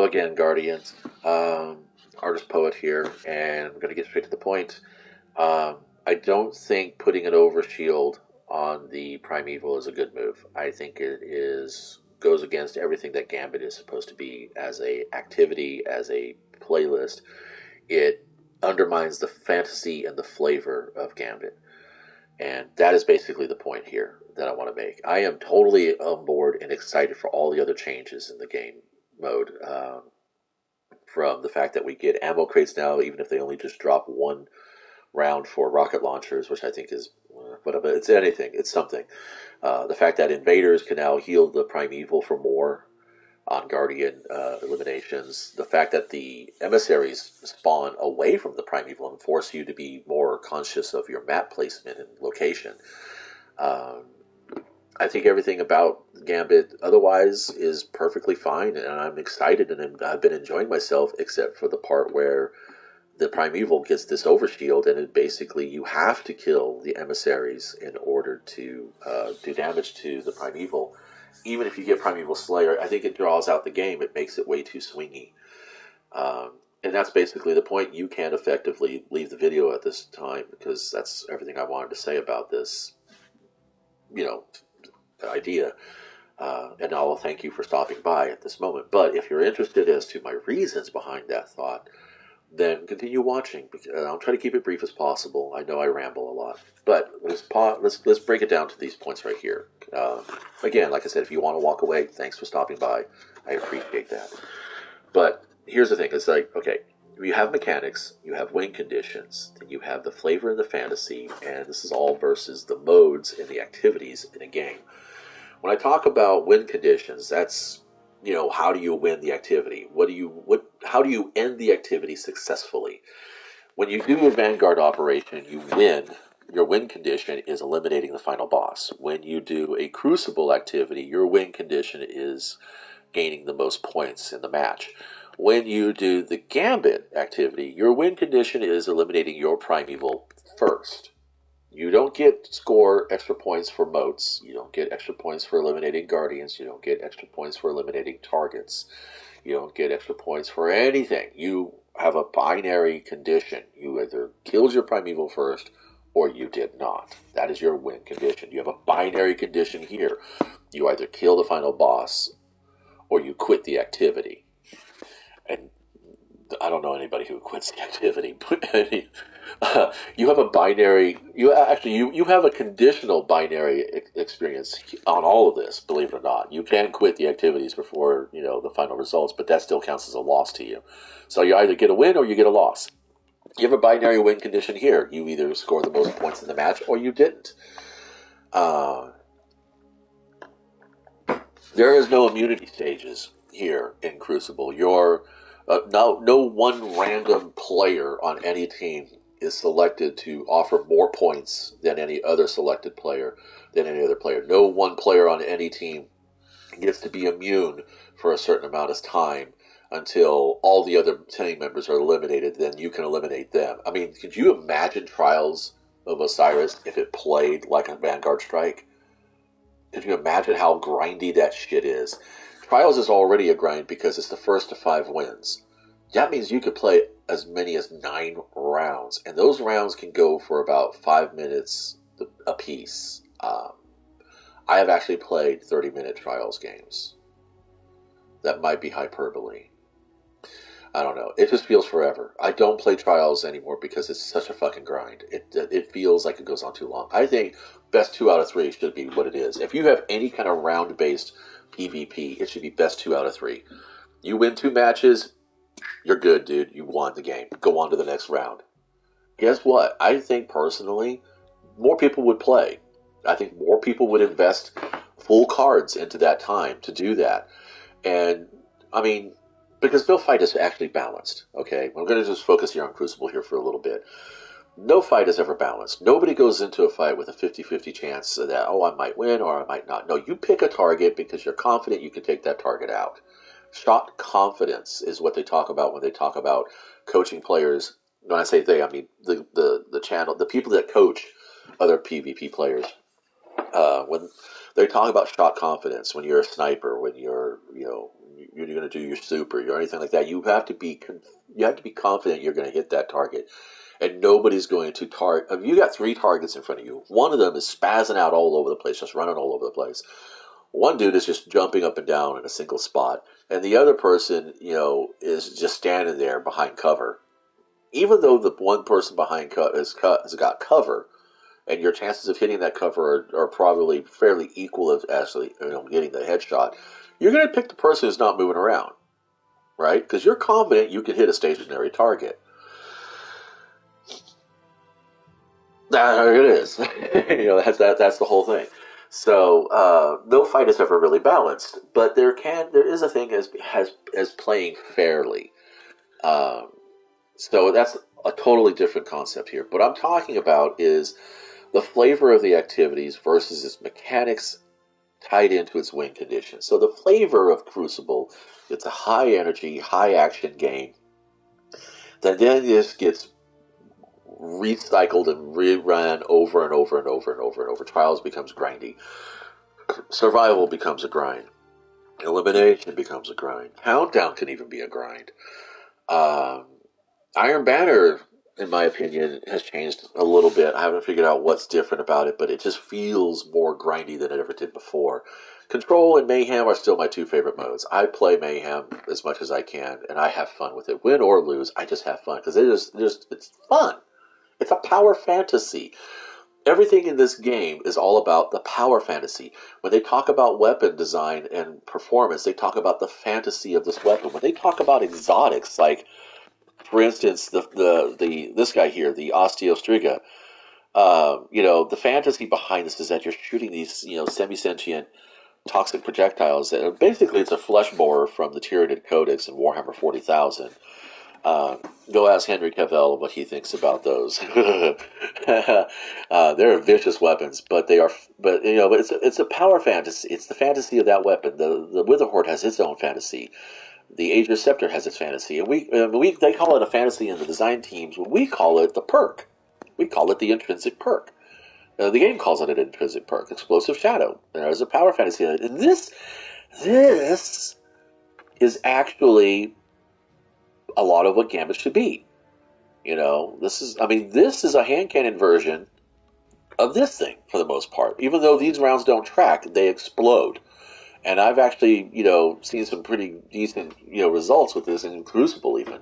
again, Guardians. Artist poet here, and I'm going to get straight to the point. I don't think putting an overshield on the Primeval is a good move. I think it is goes against everything that Gambit is supposed to be as a activity, as a playlist. It undermines the fantasy and the flavor of Gambit. And that is basically the point here that I want to make. I am totally on board and excited for all the other changes in the game mode. From the fact that we get ammo crates now, even if they only just drop one round for rocket launchers, which I think is whatever. It's anything. It's something. The fact that invaders can now heal the primeval for more on Guardian eliminations. The fact that the emissaries spawn away from the primeval and force you to be more conscious of your map placement and location. Um, I think everything about Gambit otherwise is perfectly fine, and I'm excited and I've been enjoying myself, except for the part where the Primeval gets this overshield, and it basically you have to kill the emissaries in order to do damage to the Primeval. Even if you get Primeval Slayer, I think it draws out the game. It makes it way too swingy. And that's basically the point. You can effectively leave the video at this time because that's everything I wanted to say about this, you know, idea. And I will thank you for stopping by at this moment. But if you're interested as to my reasons behind that thought, then continue watching. I'll try to keep it brief as possible. I know I ramble a lot, but let's break it down to these points right here. Again, like I said, if you want to walk away, thanks for stopping by. I appreciate that. But here's the thing: it's like, okay, you have mechanics, you have win conditions, then you have the flavor and the fantasy, and this is all versus the modes and the activities in a game. When I talk about win conditions, that's, how do you win the activity? How do you end the activity successfully? When you do a Vanguard operation, you win. Your win condition is eliminating the final boss. When you do a Crucible activity, your win condition is gaining the most points in the match. When you do the Gambit activity, your win condition is eliminating your Primeval first. You don't get score extra points for moats. You don't get extra points for eliminating guardians. You don't get extra points for eliminating targets. You don't get extra points for anything. You have a binary condition. You either killed your primeval first or you did not. That is your win condition. You have a binary condition here. You either kill the final boss or you quit the activity. And I don't know anybody who quits the activity, but you have a binary. You have a conditional binary experience on all of this. Believe it or not, you can quit the activities before the final results, but that still counts as a loss to you. So you either get a win or you get a loss. You have a binary win condition here. You either score the most points in the match or you didn't. There is no immunity stages here in Crucible. No one random player on any team is selected to offer more points than any other selected player than any other player. No one player on any team gets to be immune for a certain amount of time until all the other team members are eliminated. Then you can eliminate them. I mean, could you imagine Trials of Osiris if it played like a Vanguard Strike? Could you imagine how grindy that shit is? Trials is already a grind because it's the first to 5 wins. That means you could play as many as 9 rounds, and those rounds can go for about 5 minutes a piece. I have actually played 30-minute Trials games. That might be hyperbole. I don't know. It just feels forever. I don't play Trials anymore because it's such a fucking grind. It feels like it goes on too long. I think best 2 out of 3 should be what it is. If you have any kind of round-based PvP, it should be best 2 out of 3. You win 2 matches, you're good, dude. You won the game. Go on to the next round. Guess what? I think personally, more people would play. I think more people would invest full cards into that time to do that. And, I mean, because no fight is actually balanced, okay? I'm going to just focus here on Crucible here for a little bit. No fight is ever balanced. Nobody goes into a fight with a 50-50 chance that, I might win or I might not. No, you pick a target because you're confident you can take that target out. Shot confidence is what they talk about when they talk about coaching players. When I say they, I mean the channel, the people that coach other PvP players. When they talk about shot confidence, when you're a sniper, when you're you're going to do your super or anything like that. You have to be confident you're going to hit that target, and nobody's going to target. If you got three targets in front of you, one of them is spazzing out all over the place, just running all over the place. One dude is just jumping up and down in a single spot, and the other person, is just standing there behind cover. Even though the one person behind has got cover, and your chances of hitting that cover are probably fairly equal of actually getting the headshot, you're going to pick the person who's not moving around, right? Because you're confident you can hit a stationary target. There it is. That's the whole thing. So no fight is ever really balanced, but there is a thing as playing fairly. Um, so that's a totally different concept here. What I'm talking about is the flavor of the activities versus its mechanics tied into its win condition. So the flavor of Crucible, it's a high energy, high action game that then just gets recycled and rerun over and over and over and over and over. Trials becomes grindy. Survival becomes a grind. Elimination becomes a grind. Countdown can even be a grind. Um, Iron Banner, in my opinion, has changed a little bit. I haven't figured out what's different about it, but it just feels more grindy than it ever did before. Control and Mayhem are still my two favorite modes. I play Mayhem as much as I can, and I have fun with it. Win or lose, I just have fun because it's fun. It's a power fantasy. Everything in this game is all about the power fantasy. When they talk about weapon design and performance, they talk about the fantasy of this weapon. When they talk about exotics, like for instance, the this guy here, the Osteostriga, the fantasy behind this is that you're shooting these semi-sentient toxic projectiles. And basically, it's a flesh borer from the Tyranid Codex in Warhammer 40,000. Uh, Go ask Henry Cavill what he thinks about those. They're vicious weapons, but they are. But it's a power fantasy. It's the fantasy of that weapon. The Witherhorde has its own fantasy. The Age of Scepter has its fantasy, and they call it a fantasy in the design teams. We call it the perk. We call it the intrinsic perk. The game calls it an intrinsic perk, Explosive Shadow. There's a power fantasy in it, and this is actually a lot of what Gambit should be. This is a hand cannon version of this thing for the most part. Even though these rounds don't track, they explode. And I've actually, seen some pretty decent, results with this in Crucible even.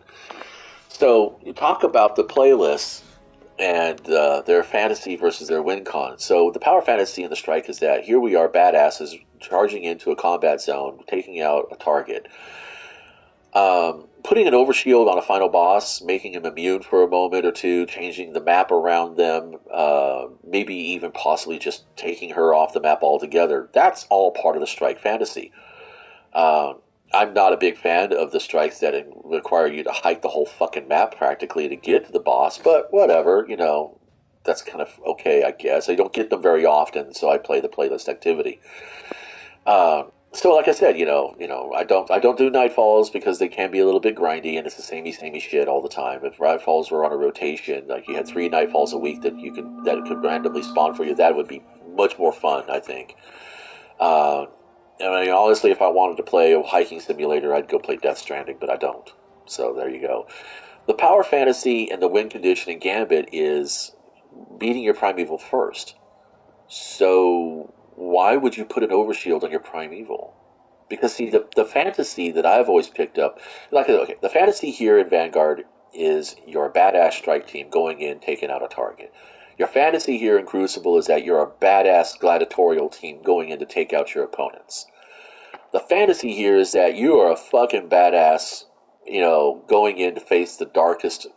So you talk about the playlists and their fantasy versus their win con. So the power fantasy in the strike is that here we are, badasses, charging into a combat zone, taking out a target. Putting an overshield on a final boss, making him immune for a moment or two, changing the map around them, maybe even possibly just taking her off the map altogether. That's all part of the strike fantasy. I'm not a big fan of the strikes that require you to hike the whole fucking map practically to get to the boss, but whatever, that's kind of okay, I guess. I don't get them very often, so I play the playlist activity. So, like I said, I don't do Nightfalls because they can be a little bit grindy and it's the samey shit all the time. If Nightfalls were on a rotation, like you had 3 Nightfalls a week that could randomly spawn for you, that would be much more fun, I think. Honestly, if I wanted to play a hiking simulator, I'd go play Death Stranding, but I don't. So there you go. The power fantasy and the win condition in Gambit is beating your primeval first. So why would you put an overshield on your primeval? Because see, the fantasy that I've always picked up, the fantasy here in Vanguard is you're a badass strike team going in, taking out a target. Your fantasy here in Crucible is that you're a badass gladiatorial team going in to take out your opponents. The fantasy here is that you are a fucking badass, going in to face the darkest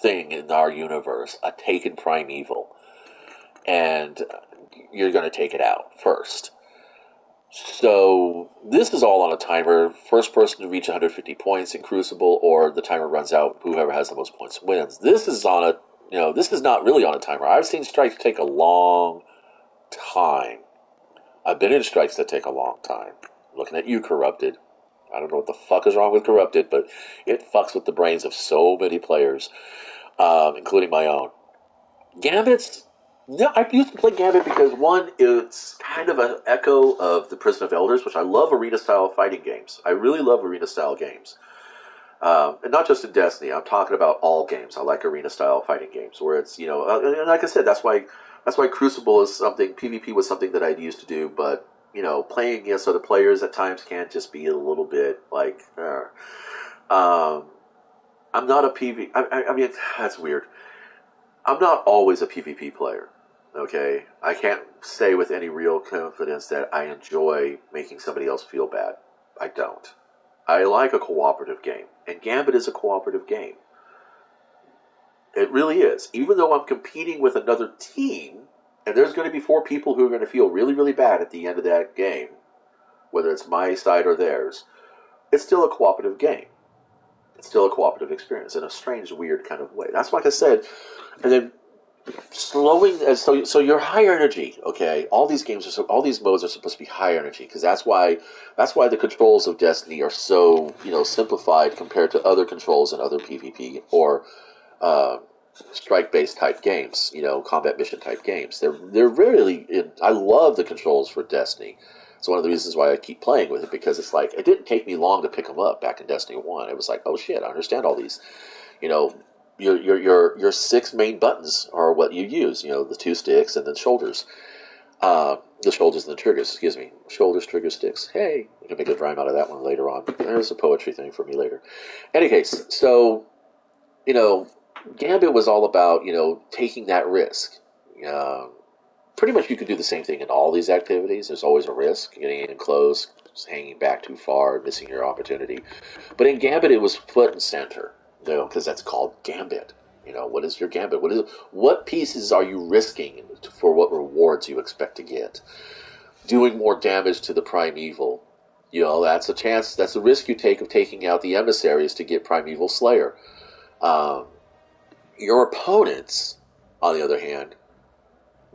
thing in our universe, a taken primeval. And you're going to take it out first. So this is all on a timer. First person to reach 150 points in Crucible, or the timer runs out. Whoever has the most points wins. This is not really on a timer. I've seen strikes take a long time. I've been in strikes that take a long time. Looking at you, Corrupted. I don't know what the fuck is wrong with Corrupted, but it fucks with the brains of so many players, including my own. Gambit's No, I used to play Gambit because one, it's kind of an echo of the Prison of Elders, which I love arena style fighting games. I really love arena style games, and not just in Destiny. I'm talking about all games. I like arena style fighting games where it's and like I said, that's why Crucible is something. PvP was something that I used to do, but playing against other players at times can just be a little bit like. I'm not a PV. I mean, that's weird. I'm not always a PvP player. Okay, I can't say with any real confidence that I enjoy making somebody else feel bad. I don't. I like a cooperative game, and Gambit is a cooperative game. It really is. Even though I'm competing with another team, and there's going to be four people who are going to feel really, really bad at the end of that game, whether it's my side or theirs, it's still a cooperative game. It's still a cooperative experience in a strange, weird kind of way. That's like I said. And then slowing so you're higher energy. Okay, all these modes are supposed to be high energy because that's why the controls of Destiny are so simplified compared to other controls in other PvP or uh, strike based type games, combat mission type games. They're really I love the controls for Destiny. It's one of the reasons why I keep playing with it because it's like it didn't take me long to pick them up back in Destiny 1. It was like, oh shit, I understand all these. You know, your six main buttons are what you use. The two sticks and then shoulders. The shoulders and the triggers. Excuse me, shoulders, triggers, sticks. Hey, we can make a rhyme out of that one later on. There's a poetry thing for me later. Any case, so you know, Gambit was all about taking that risk. Uh, Pretty much, you could do the same thing in all these activities. There's always a risk getting in close, hanging back too far, missing your opportunity. But in Gambit, it was foot and center, because that's called Gambit. What is your Gambit? What pieces are you risking for what rewards you expect to get? Doing more damage to the Primeval. That's a chance. That's a risk you take of taking out the emissaries to get Primeval Slayer. Um, your opponents, on the other hand,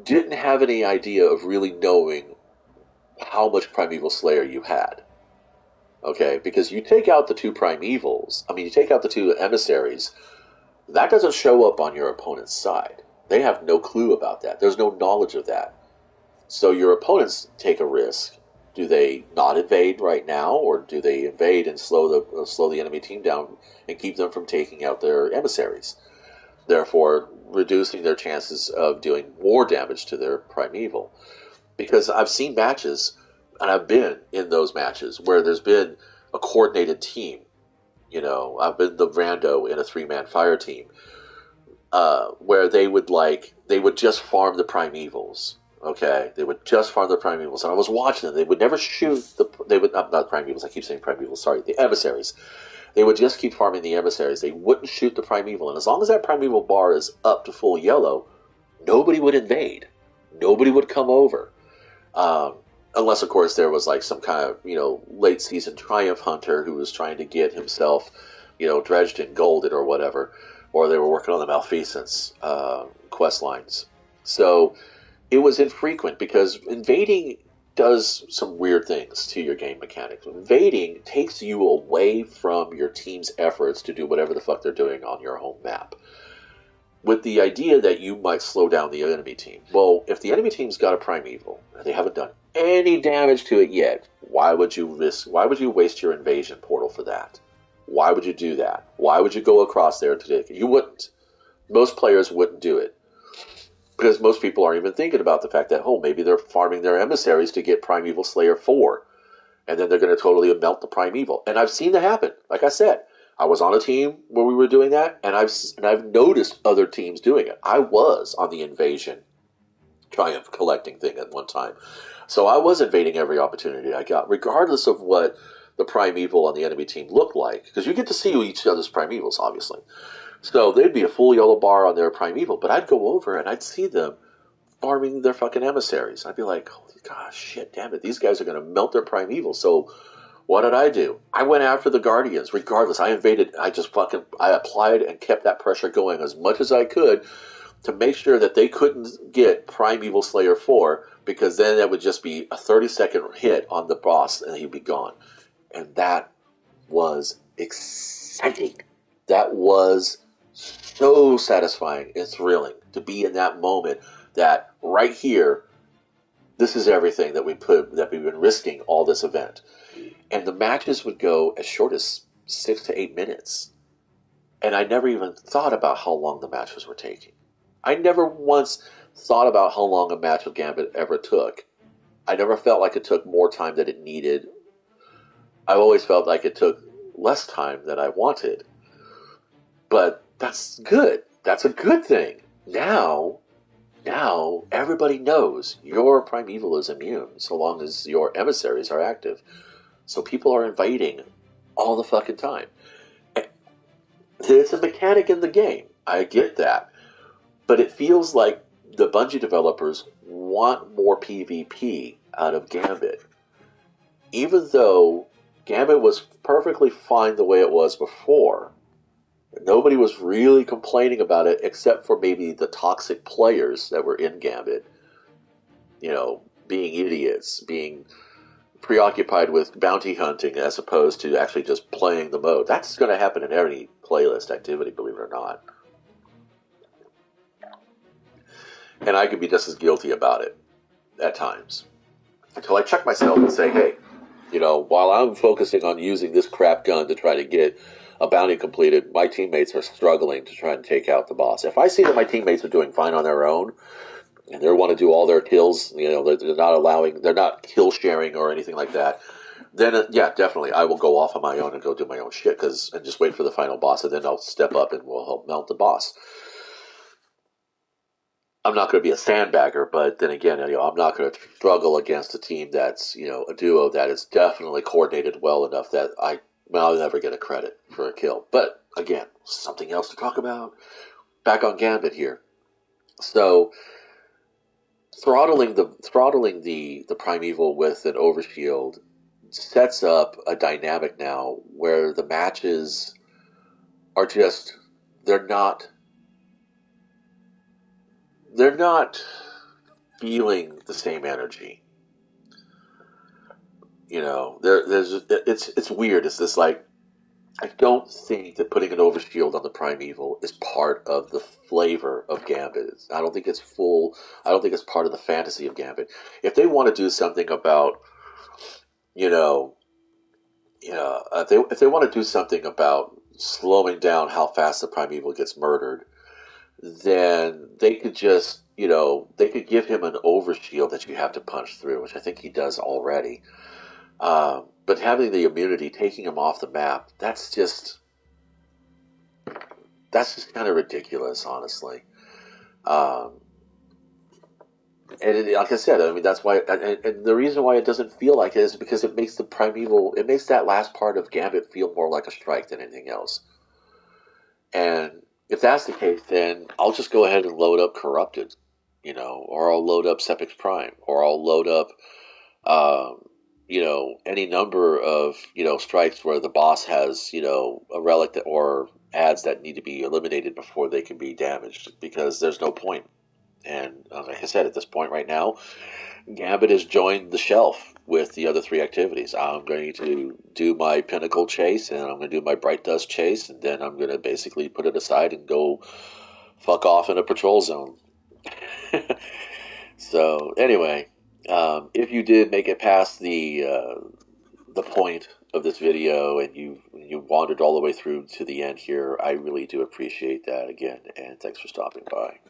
didn't have any idea of really knowing how much Primeval Slayer you had. Okay, because you take out the two Primevals, you take out the two emissaries, that doesn't show up on your opponent's side. They have no clue about that. There's no knowledge of that. So your opponents take a risk. Do they not invade right now, or do they invade and slow the enemy team down and keep them from taking out their emissaries? Therefore, reducing their chances of doing more damage to their Primeval. Because I've seen matches, and I've been in those matches where there's been a coordinated team. I've been the rando in a 3-man fire team, where they would just farm the Primevals. Okay, they would just farm the Primevals, and I was watching them. They would never shoot not Primevals. I keep saying Primevals. Sorry, the emissaries. They would just keep farming the emissaries. They wouldn't shoot the Primeval, and as long as that Primeval bar is up to full yellow, nobody would invade. Nobody would come over. Unless, of course, there was some kind of, late season Triumph Hunter who was trying to get himself, dredged in golded or whatever, or they were working on the Malfeasance quest lines. So it was infrequent because invading does some weird things to your game mechanics. Invading takes you away from your team's efforts to do whatever the fuck they're doing on your home map, with the idea that you might slow down the enemy team. Well, if the enemy team's got a Primeval and they haven't done any damage to it yet, why would you waste your invasion portal for that? Why would you do that? Why would you go across there to take it? You wouldn't. Most players wouldn't do it. Because most people aren't even thinking about the fact that, maybe they're farming their emissaries to get Primeval Slayer 4. And then they're going to totally melt the Primeval. And I've seen that happen. Like I said, I was on a team where we were doing that, and I've noticed other teams doing it. I was on the invasion Triumph collecting thing at one time. So I was invading every opportunity I got, regardless of what the Primeval on the enemy team looked like. Because you get to see each other's Primevals, obviously. So they'd be a full yellow bar on their Primeval, but I'd go over and I'd see them farming their fucking emissaries. I'd be like, holy gosh, shit, damn it, these guys are going to melt their Primeval. So what did I do? I went after the Guardians, regardless. I invaded. I applied and kept that pressure going as much as I could to make sure that they couldn't get Primeval Slayer 4, because then that would just be a 30-second hit on the boss and he'd be gone. And that was exciting. That was so satisfying and thrilling to be in that moment, that right here, this is everything that we've been risking all this event. And the matches would go as short as 6 to 8 minutes. And I never even thought about how long the matches were taking. I never once thought about how long a match of Gambit ever took. I never felt like it took more time than it needed. I always felt like it took less time than I wanted. But that's good. That's a good thing. Now everybody knows your Primeval is immune so long as your emissaries are active. So people are invading all the fucking time. It's a mechanic in the game. I get that. But it feels like the Bungie developers want more PvP out of Gambit. Even though Gambit was perfectly fine the way it was before, nobody was really complaining about it except for maybe the toxic players that were in Gambit. You know, being idiots, being preoccupied with bounty hunting as opposed to actually just playing the mode. That's going to happen in any playlist activity, believe it or not. And I can be just as guilty about it at times. Until I check myself and say, hey, you know, while I'm focusing on using this crap gun to try to get a bounty completed, my teammates are struggling to try and take out the boss. If I see that my teammates are doing fine on their own, and they want to do all their kills, you know, they're not kill sharing or anything like that, then yeah, definitely, I will go off on my own and go do my own shit, and just wait for the final boss, and then I'll step up and we'll help melt the boss. I'm not going to be a sandbagger, but then again, you know, I'm not going to struggle against a team that's, you know, a duo that is definitely coordinated well enough that I'll never get a credit for a kill. But again, something else to talk about. Back on Gambit here. So throttling the Primeval with an overshield sets up a dynamic now where the matches are just they're not feeling the same energy. You know, it's weird. It's this like I don't think that putting an overshield on the Primeval is part of the flavor of Gambit. I don't think it's full. I don't think it's part of the fantasy of Gambit. If they want to do something about, you know, if they want to do something about slowing down how fast the Primeval gets murdered, then they could just, you know, they could give him an overshield that you have to punch through, which I think he does already. But having the immunity, taking him off the map, that's just kind of ridiculous, honestly. Um, like I said, I mean, that's why, and the reason why it doesn't feel like it is because it makes the Primeval, it makes that last part of Gambit feel more like a strike than anything else. And if that's the case, then I'll just go ahead and load up Corrupted, you know, or I'll load up Sepix Prime, or I'll load up, you know, any number of, you know, strikes where the boss has, you know, a relic that, or ads that need to be eliminated before they can be damaged, because there's no point. And like I said, at this point right now, Gambit has joined the shelf with the other three activities. I'm going to do my Pinnacle chase, and I'm going to do my Bright Dust chase, and then I'm going to basically put it aside and go fuck off in a patrol zone. So anyway, if you did make it past the point of this video and you wandered all the way through to the end here, I really do appreciate that again, and thanks for stopping by.